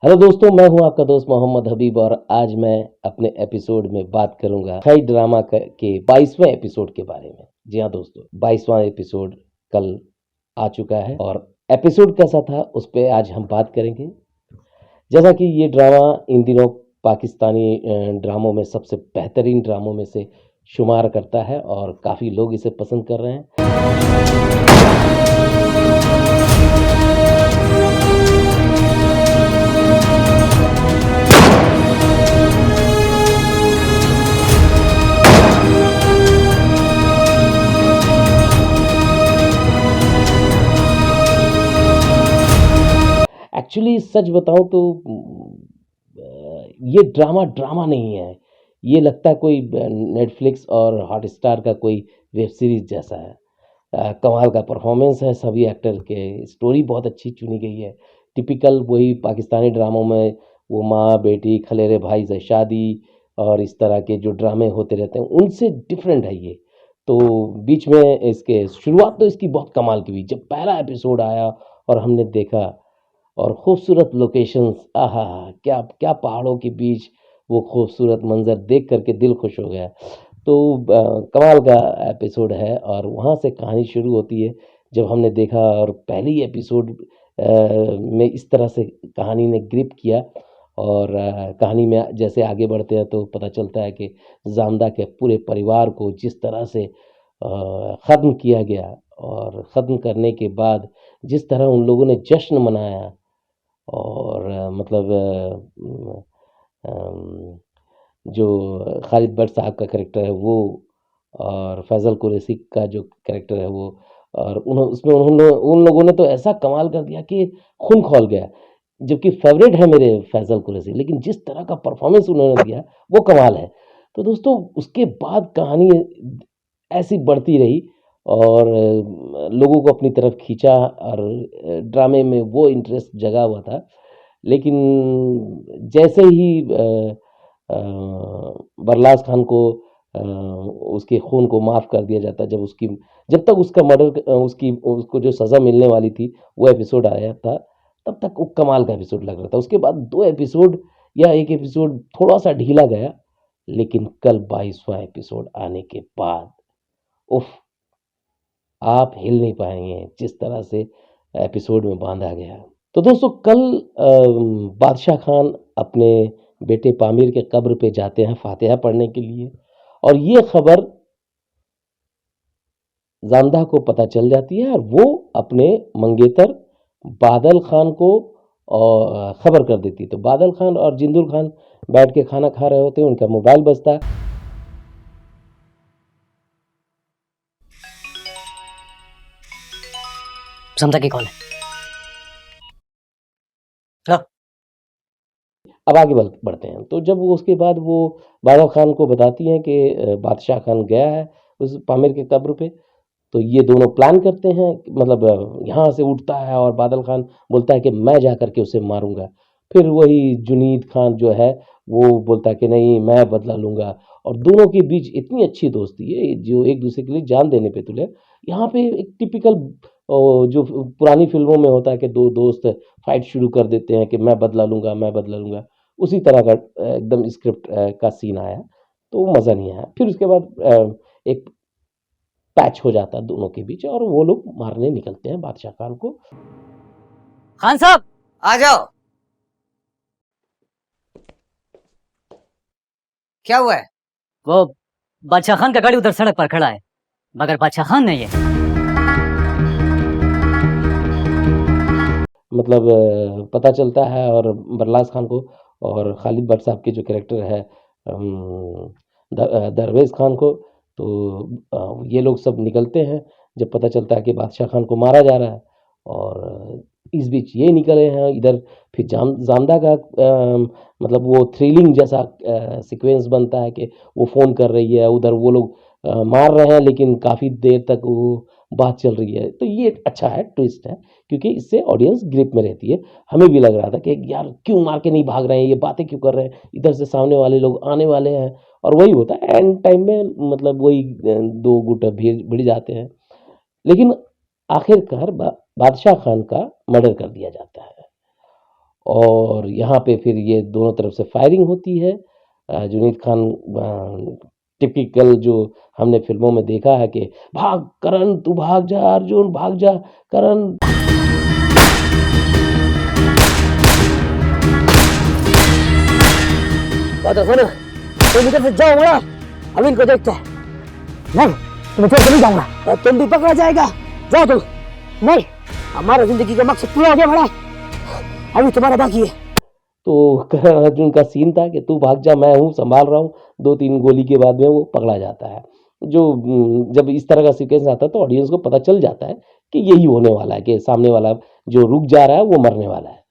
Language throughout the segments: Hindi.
हेलो दोस्तों, मैं हूं आपका दोस्त मोहम्मद हबीब और आज मैं अपने एपिसोड में बात करूंगा खई ड्रामा के 22वें एपिसोड के बारे में। जी हाँ दोस्तों, 22वां एपिसोड कल आ चुका है और एपिसोड कैसा था उस पर आज हम बात करेंगे। जैसा कि ये ड्रामा इन दिनों पाकिस्तानी ड्रामों में सबसे बेहतरीन ड्रामों में से शुमार करता है और काफ़ी लोग इसे पसंद कर रहे हैं। एक्चुअली सच बताऊं तो ये ड्रामा ड्रामा नहीं है। ये लगता है कोई नेटफ्लिक्स और हॉटस्टार का कोई वेब सीरीज जैसा है। कमाल का परफॉर्मेंस है सभी एक्टर के, स्टोरी बहुत अच्छी चुनी गई है। टिपिकल वही पाकिस्तानी ड्रामों में वो माँ बेटी खलेरे भाई से शादी और इस तरह के जो ड्रामे होते रहते हैं उनसे डिफरेंट है ये। तो बीच में इसके शुरुआत तो इसकी बहुत कमाल की हुई जब पहला एपिसोड आया और हमने देखा। और खूबसूरत लोकेशंस, आहा, क्या क्या पहाड़ों के बीच वो खूबसूरत मंजर देख करके दिल खुश हो गया। तो कमाल का एपिसोड है और वहाँ से कहानी शुरू होती है जब हमने देखा और पहली एपिसोड में इस तरह से कहानी ने ग्रिप किया। और कहानी में जैसे आगे बढ़ते हैं तो पता चलता है कि जामदा के पूरे परिवार को जिस तरह से ख़त्म किया गया और ख़त्म करने के बाद जिस तरह उन लोगों ने जश्न मनाया और मतलब अम, जो खालिद भट्ट साहब का कैरेक्टर है वो और फैज़ल कुरैशी का जो कैरेक्टर है वो और उसमें उन्होंने उन लोगों ने तो ऐसा कमाल कर दिया कि खून खौल गया। जबकि फेवरेट है मेरे फैज़ल कुरैशी, लेकिन जिस तरह का परफॉर्मेंस उन्होंने दिया वो कमाल है। तो दोस्तों उसके बाद कहानी ऐसी बढ़ती रही और लोगों को अपनी तरफ खींचा और ड्रामे में वो इंटरेस्ट जगा हुआ था। लेकिन जैसे ही बरलास खान को उसके खून को माफ़ कर दिया जाता, जब तक उसका मर्डर उसकी उसको जो सज़ा मिलने वाली थी वो एपिसोड आया था, तब तक वो कमाल का एपिसोड लग रहा था। उसके बाद 2 एपिसोड या 1 एपिसोड थोड़ा-सा ढीला गया, लेकिन कल 22वां एपिसोड आने के बाद उफ़! आप हिल नहीं पाएँगे जिस तरह से एपिसोड में बाँधा गया। तो दोस्तों कल बादशाह खान अपने बेटे पामिर के कब्र पे जाते हैं फातिहा पढ़ने के लिए और ये खबर जामदा को पता चल जाती है और वो अपने मंगेतर बादल खान को खबर कर देती है। तो बादल खान और जिंदुल खान बैठ के खाना खा रहे होते हैं, उनका मोबाइल बजता है। समझा कि कौन है। लो। अब आगे बढ़ते हैं। तो जब वो उसके बाद वो बादल खान को बताती हैं कि बादशाह खान गया है उस पामिर के कब्र पे। तो ये दोनों प्लान करते हैं, मतलब यहाँ से उठता है और बादल खान बोलता है कि मैं जा कर के उसे मारूंगा। फिर वही जुनीद खान जो है वो बोलता है कि नहीं, मैं बदला लूंगा। और दोनों के बीच इतनी अच्छी दोस्ती है जो एक दूसरे के लिए जान देने पे तुले। यहाँ पे एक टिपिकल जो पुरानी फिल्मों में होता है कि दो दोस्त फाइट शुरू कर देते हैं कि मैं बदला लूंगा, मैं बदला लूंगा। उसी तरह का एकदम स्क्रिप्ट का सीन आया तो मज़ा नहीं आया। फिर उसके बाद एक पैच हो जाता है दोनों के बीच और वो लोग मारने निकलते हैं बादशाह खान को। खान साहब आ जाओ। क्या हुआ है? वो बादशाह खान का गाड़ी उधर सड़क पर खड़ा है, मगर बादशाह खान नहीं है। मतलब पता चलता है और बरलास खान को और खालिद भट्ट साहब के जो कैरेक्टर है दरवेज़ खान को। तो ये लोग सब निकलते हैं जब पता चलता है कि बादशाह खान को मारा जा रहा है। और इस बीच ये निकले हैं इधर। फिर जामदा का मतलब वो थ्रिलिंग जैसा सीक्वेंस बनता है कि वो फ़ोन कर रही है, उधर वो लोग मार रहे हैं, लेकिन काफ़ी देर तक वो बात चल रही है। तो ये अच्छा है, ट्विस्ट है, क्योंकि इससे ऑडियंस ग्रिप में रहती है। हमें भी लग रहा था कि यार क्यों मार के नहीं भाग रहे हैं, ये बातें क्यों कर रहे हैं, इधर से सामने वाले लोग आने वाले हैं। और वही होता है एंड टाइम में, मतलब वही दो गुट भिड़ जाते हैं। लेकिन आखिरकार बादशाह खान का मर्डर कर दिया जाता है और यहाँ पे फिर ये दोनों तरफ से फायरिंग होती है। जुनैद खान टिपिकल जो हमने फिल्मों में देखा है कि भाग करण, तू भाग जा अर्जुन, भाग जा करण। बात सुनो, तुम इधर से जाओ बड़ा, हम इनको देखते हैं। नहीं, तुम इधर से नहीं जाऊंगा, तुम भी पकड़ा जाएगा। जाओ तुम। नहीं, हमारा जिंदगी का मकसद पूरा हो गया बड़ा, अभी तुम्हारा बाकी है। तो करण अर्जुन का सीन था कि तू भाग जा, मैं हूँ, संभाल रहा हूँ। 2-3 गोली के बाद में वो पकड़ा जाता है। जो जब इस तरह का सीक्वेंस आता है तो ऑडियंस को पता चल जाता है कि यही होने वाला है, कि सामने वाला जो रुक जा रहा है वो मरने वाला है,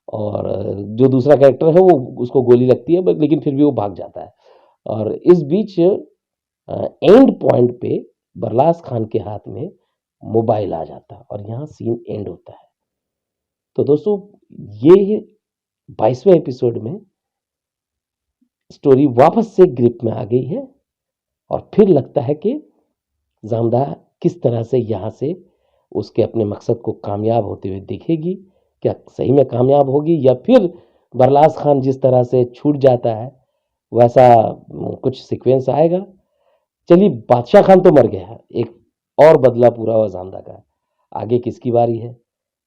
और जो दूसरा कैरेक्टर है वो उसको गोली लगती है, बट लेकिन फिर भी वो भाग जाता है। और इस बीच एंड पॉइंट पे बरलास खान के हाथ में मोबाइल आ जाता है और यहाँ सीन एंड होता है। तो दोस्तों, ये 22वें एपिसोड में स्टोरी वापस से ग्रिप में आ गई है और फिर लगता है कि जामदा किस तरह से यहाँ से उसके अपने मकसद को कामयाब होते हुए दिखेगी। क्या सही में कामयाब होगी या फिर बरलास खान जिस तरह से छूट जाता है वैसा कुछ सीक्वेंस आएगा। चलिए, बादशाह खान तो मर गया है, एक और बदला पूरा हुआ जामदा का। आगे किसकी बारी है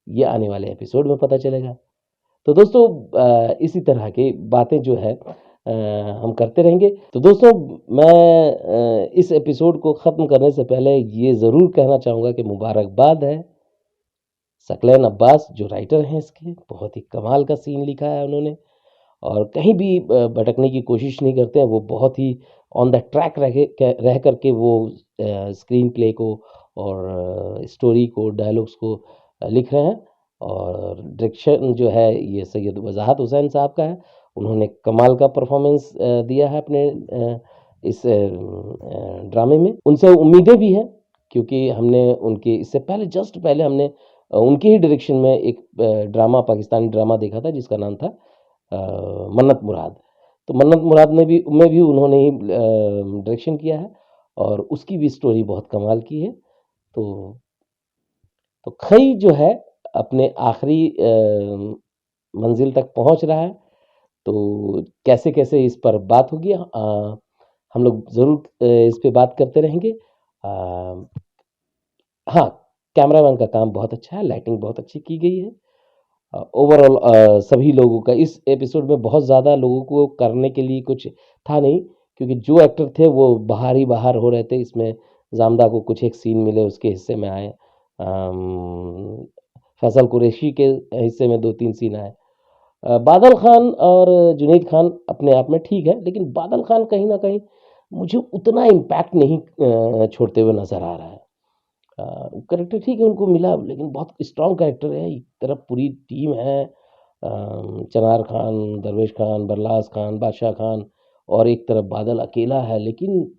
ये आने वाले एपिसोड में पता चलेगा। तो दोस्तों, इसी तरह की बातें जो है हम करते रहेंगे। तो दोस्तों, मैं इस एपिसोड को ख़त्म करने से पहले ये ज़रूर कहना चाहूँगा कि मुबारकबाद है सकलैन अब्बास जो राइटर हैं इसके। बहुत ही कमाल का सीन लिखा है उन्होंने और कहीं भी भटकने की कोशिश नहीं करते हैं। वो बहुत ही ऑन द ट्रैक रह करके वो स्क्रीन प्ले को और स्टोरी को, डायलॉग्स को लिख रहे हैं। और डायरेक्शन जो है ये सैयद वजाहत हुसैन साहब का है। उन्होंने कमाल का परफॉर्मेंस दिया है अपने इस ड्रामे में। उनसे उम्मीदें भी हैं क्योंकि हमने उनके इससे पहले जस्ट पहले हमने उनके ही डायरेक्शन में एक ड्रामा, पाकिस्तानी ड्रामा देखा था जिसका नाम था मन्नत मुराद। तो मन्नत मुराद में भी उन्होंने ही डायरेक्शन किया है और उसकी भी स्टोरी बहुत कमाल की है। तो खई जो है अपने आखिरी मंजिल तक पहुंच रहा है। तो कैसे कैसे इस पर बात होगी, हम लोग ज़रूर इस पे बात करते रहेंगे। हाँ, कैमरामैन का काम बहुत अच्छा है, लाइटिंग बहुत अच्छी की गई है। ओवरऑल सभी लोगों का इस एपिसोड में बहुत ज़्यादा लोगों को करने के लिए कुछ था नहीं क्योंकि जो एक्टर थे वो बाहर ही बाहर हो रहे थे। इसमें जामदा को कुछ एक सीन मिले, उसके हिस्से में आए। फैसल कुरैशी के हिस्से में 2-3 सीन आए। बादल खान और जुनैद खान अपने आप में ठीक है, लेकिन बादल खान कहीं ना कहीं मुझे उतना इम्पैक्ट नहीं छोड़ते हुए नज़र आ रहा है। कैरेक्टर ठीक है उनको मिला, लेकिन बहुत स्ट्रॉन्ग कैरेक्टर है। एक तरफ पूरी टीम है, चनार खान, दरवेश खान, बरलास खान, बादशाह खान, और एक तरफ बादल अकेला है। लेकिन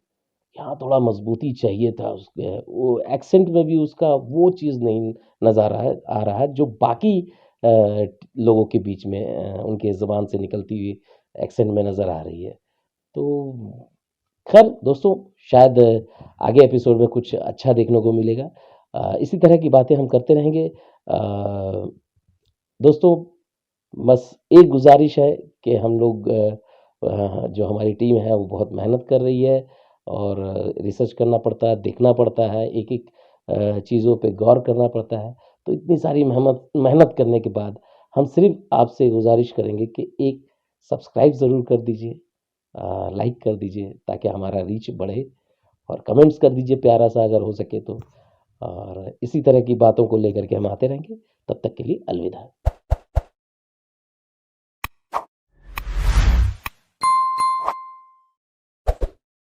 यहाँ थोड़ा मजबूती चाहिए था उसके। वो एक्सेंट में भी उसका वो चीज़ नहीं नज़र आ रहा है जो बाकी लोगों के बीच में उनके ज़बान से निकलती हुई एक्सेंट में नज़र आ रही है। तो खैर दोस्तों, शायद आगे एपिसोड में कुछ अच्छा देखने को मिलेगा। इसी तरह की बातें हम करते रहेंगे। दोस्तों, बस एक गुजारिश है कि हम लोग जो हमारी टीम है वो बहुत मेहनत कर रही है और रिसर्च करना पड़ता है, देखना पड़ता है, एक एक चीज़ों पे गौर करना पड़ता है। तो इतनी सारी मेहनत करने के बाद हम सिर्फ आपसे गुजारिश करेंगे कि एक सब्सक्राइब ज़रूर कर दीजिए, लाइक कर दीजिए ताकि हमारा रीच बढ़े, और कमेंट्स कर दीजिए प्यारा सा अगर हो सके तो। और इसी तरह की बातों को लेकर के हम आते रहेंगे। तब तक के लिए अलविदा।